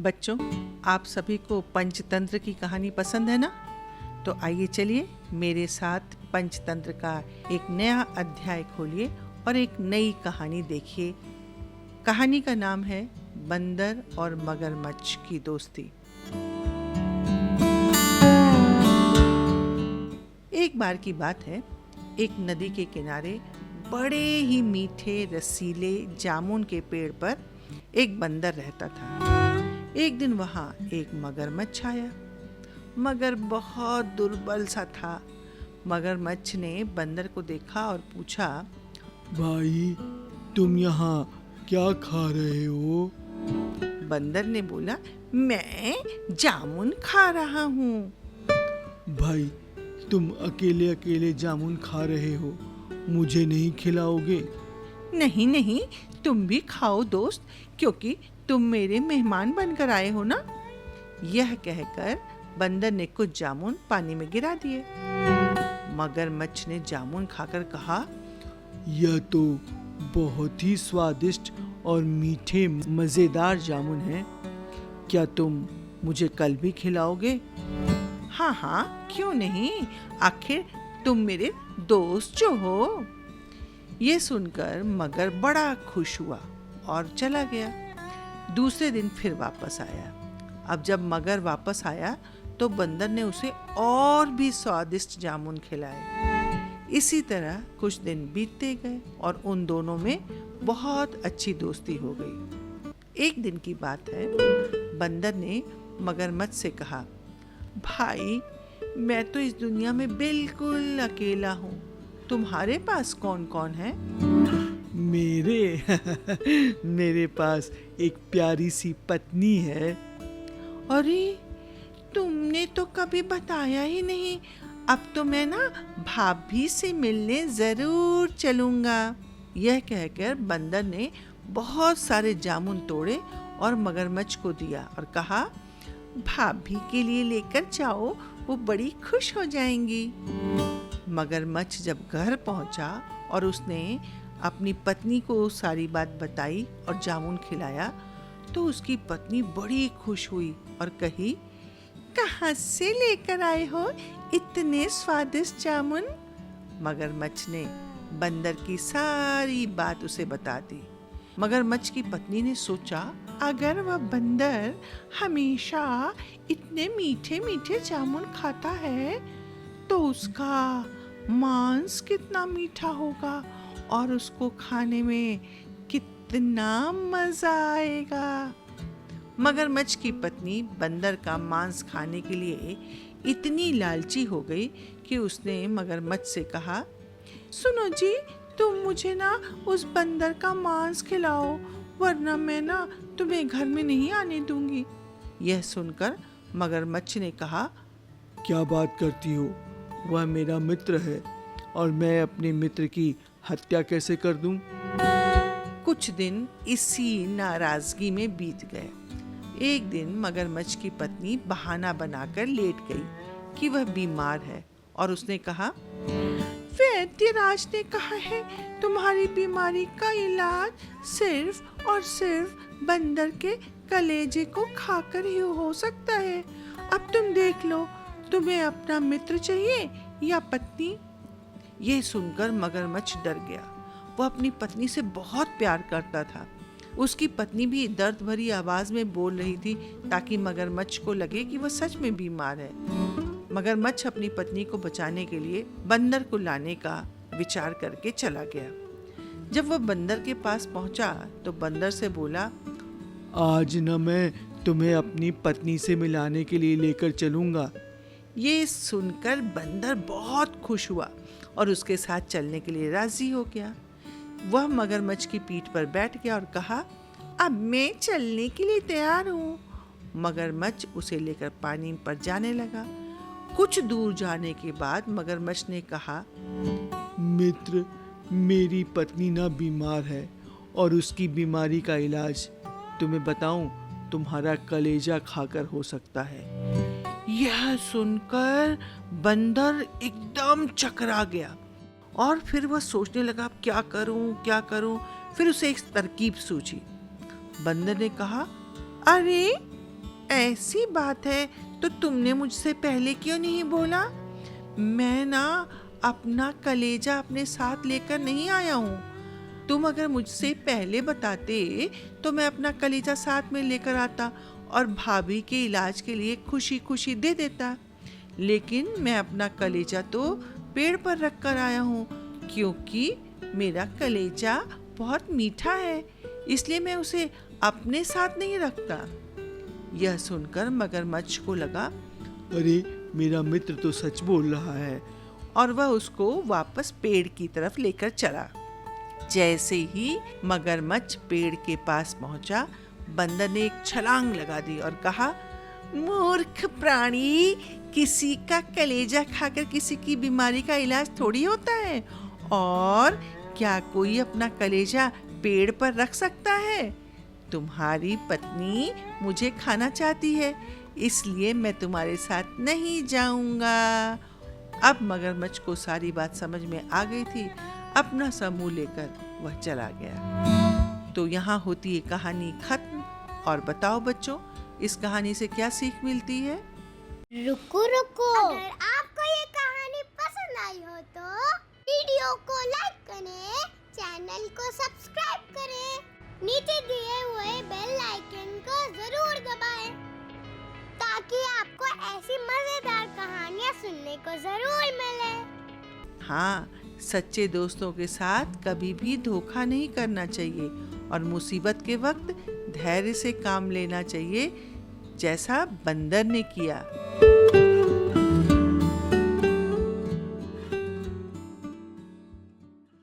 बच्चों, आप सभी को पंचतंत्र की कहानी पसंद है ना? तो आइए चलिए मेरे साथ पंचतंत्र का एक नया अध्याय खोलिए और एक नई कहानी देखिए। कहानी का नाम है बंदर और मगरमच्छ की दोस्ती। एक बार की बात है, एक नदी के किनारे बड़े ही मीठे रसीले जामुन के पेड़ पर एक बंदर रहता था। एक दिन वहाँ एक मगरमच्छ आया। मगर बहुत दुर्बल सा था। मगरमच्छ ने बंदर को देखा और पूछा, भाई, तुम यहाँ क्या खा रहे हो? बंदर ने बोला, मैं जामुन खा रहा हूँ। भाई, तुम अकेले अकेले जामुन खा रहे हो, मुझे नहीं खिलाओगे? नहीं नहीं, तुम भी खाओ दोस्त, क्योंकि तुम मेरे मेहमान बनकर आए हो ना। यह कहकर बंदर ने कुछ जामुन पानी में गिरा दिए। मगरमच्छ ने जामुन खाकर कहा, यह तो बहुत ही स्वादिष्ट और मीठे मजेदार जामुन हैं। क्या तुम मुझे कल भी खिलाओगे? हाँ हाँ, क्यों नहीं, आखिर तुम मेरे दोस्त जो हो। ये सुनकर मगर बड़ा खुश हुआ और चला गया। दूसरे दिन फिर वापस आया। अब जब मगर वापस आया तो बंदर ने उसे और भी स्वादिष्ट जामुन खिलाए। इसी तरह कुछ दिन बीतते गए और उन दोनों में बहुत अच्छी दोस्ती हो गई। एक दिन की बात है, बंदर ने मगरमच्छ से कहा, भाई, मैं तो इस दुनिया में बिल्कुल अकेला हूँ। तुम्हारे पास कौन कौन है? मेरे पास एक प्यारी सी पत्नी है। अरे, तुमने तो कभी बताया ही नहीं। अब तो मैं ना भाभी से मिलने जरूर चलूंगा। यह कहकर बंदर ने बहुत सारे जामुन तोड़े और मगरमच्छ को दिया और कहा, भाभी के लिए लेकर जाओ, वो बड़ी खुश हो जाएंगी। मगरमच्छ जब घर पहुंचा और उसने अपनी पत्नी को सारी बात बताई और जामुन खिलाया, तो उसकी पत्नी बड़ी खुश हुई और कही, कहाँ से लेकर आए हो इतने स्वादिष्ट जामुन? मगरमच्छ ने बंदर की सारी बात उसे बता दी। मगरमच्छ की पत्नी ने सोचा, अगर वह बंदर हमेशा इतने मीठे मीठे जामुन खाता है तो उसका मांस कितना मीठा होगा और उसको खाने में कितना मजा आएगा। मगरमच्छ की पत्नी बंदर का मांस खाने के लिए इतनी लालची हो गई कि उसने मगरमच्छ से कहा, सुनो जी, तुम मुझे ना उस बंदर का मांस खिलाओ, वरना मैं ना तुम्हें घर में नहीं आने दूंगी। यह सुनकर मगरमच्छ ने कहा, क्या बात करती हो? वह मेरा मित्र है और मैं अपने मित्र की हत्या कैसे कर दूं? कुछ दिन इसी नाराजगी में बीत गए। एक दिन मगरमच्छ की पत्नी बहाना बनाकर लेट गई कि वह बीमार है और उसने कहा, वैद्यराज ने कहा है तुम्हारी बीमारी का इलाज सिर्फ और सिर्फ बंदर के कलेजे को खाकर ही हो सकता है। अब तुम देख लो, तुम्हें अपना मित्र चाहिए या पत्नी? यह सुनकर मगरमच्छ डर गया। वह अपनी पत्नी से बहुत प्यार करता था। उसकी पत्नी भी दर्द भरी आवाज में बोल रही थी ताकि मगरमच्छ को लगे कि वह सच में बीमार है। मगरमच्छ अपनी पत्नी को बचाने के लिए बंदर को लाने का विचार करके चला गया। जब वह बंदर के पास पहुंचा तो बंदर से बोला, आज न मैं तुम्हें अपनी पत्नी से मिलाने के लिए लेकर चलूंगा। ये सुनकर बंदर बहुत खुश हुआ और उसके साथ चलने के लिए राजी हो गया। वह मगरमच्छ की पीठ पर बैठ गया और कहा, अब मैं चलने के लिए तैयार हूँ। मगरमच्छ उसे लेकर पानी पर जाने लगा। कुछ दूर जाने के बाद मगरमच्छ ने कहा, मित्र, मेरी पत्नी ना बीमार है और उसकी बीमारी का इलाज तुम्हें बताऊं, तुम्हारा कलेजा खाकर हो सकता है। यह सुनकर बंदर एकदम चकरा गया और फिर वह सोचने लगा, क्या करूं। फिर उसे एक तरकीब सूझी। बंदर ने कहा, अरे, ऐसी बात है तो तुमने मुझसे पहले क्यों नहीं बोला? मैं ना अपना कलेजा अपने साथ लेकर नहीं आया हूँ। तुम अगर मुझसे पहले बताते तो मैं अपना कलेजा साथ में लेकर आता और भाभी के इलाज के लिए खुशी खुशी दे देता। लेकिन मैं अपना कलेजा तो पेड़ पर रख कर आया हूँ, क्योंकि मेरा कलेजा बहुत मीठा है, इसलिए मैं उसे अपने साथ नहीं रखता। यह सुनकर मगरमच्छ को लगा अरे मेरा मित्र तो सच बोल रहा है। और वह उसको वापस पेड़ की तरफ लेकर चला। जैसे ही मगरमच्छ पेड़ के पास पहुंचा, बंदर ने एक छलांग लगा दी और कहा, मूर्ख प्राणी, किसी का कलेजा खाकर किसी की बीमारी का इलाज थोड़ी होता है। और क्या कोई अपना कलेजा पेड़ पर रख सकता है? तुम्हारी पत्नी मुझे खाना चाहती है, इसलिए मैं तुम्हारे साथ नहीं जाऊंगा। अब मगरमच्छ को सारी बात समझ में आ गई थी। अपना समूह लेकर वह चला गया। तो यहाँ होती है कहानी खत्म। और बताओ बच्चों, इस कहानी से क्या सीख मिलती है? रुको रुको, अगर आपको ये कहानी पसंद आई हो तो वीडियो को लाइक करें, चैनल को सब्सक्राइब करें, नीचे दिए हुए बेल आइकन को जरूर दबाएं ताकि आपको ऐसी मजेदार कहानियाँ सुनने को जरूर मिले। हाँ, सच्चे दोस्तों के साथ कभी भी धोखा नहीं करना चाहिए और मुसीबत के वक्त धैर्य से काम लेना चाहिए, जैसा बंदर ने किया।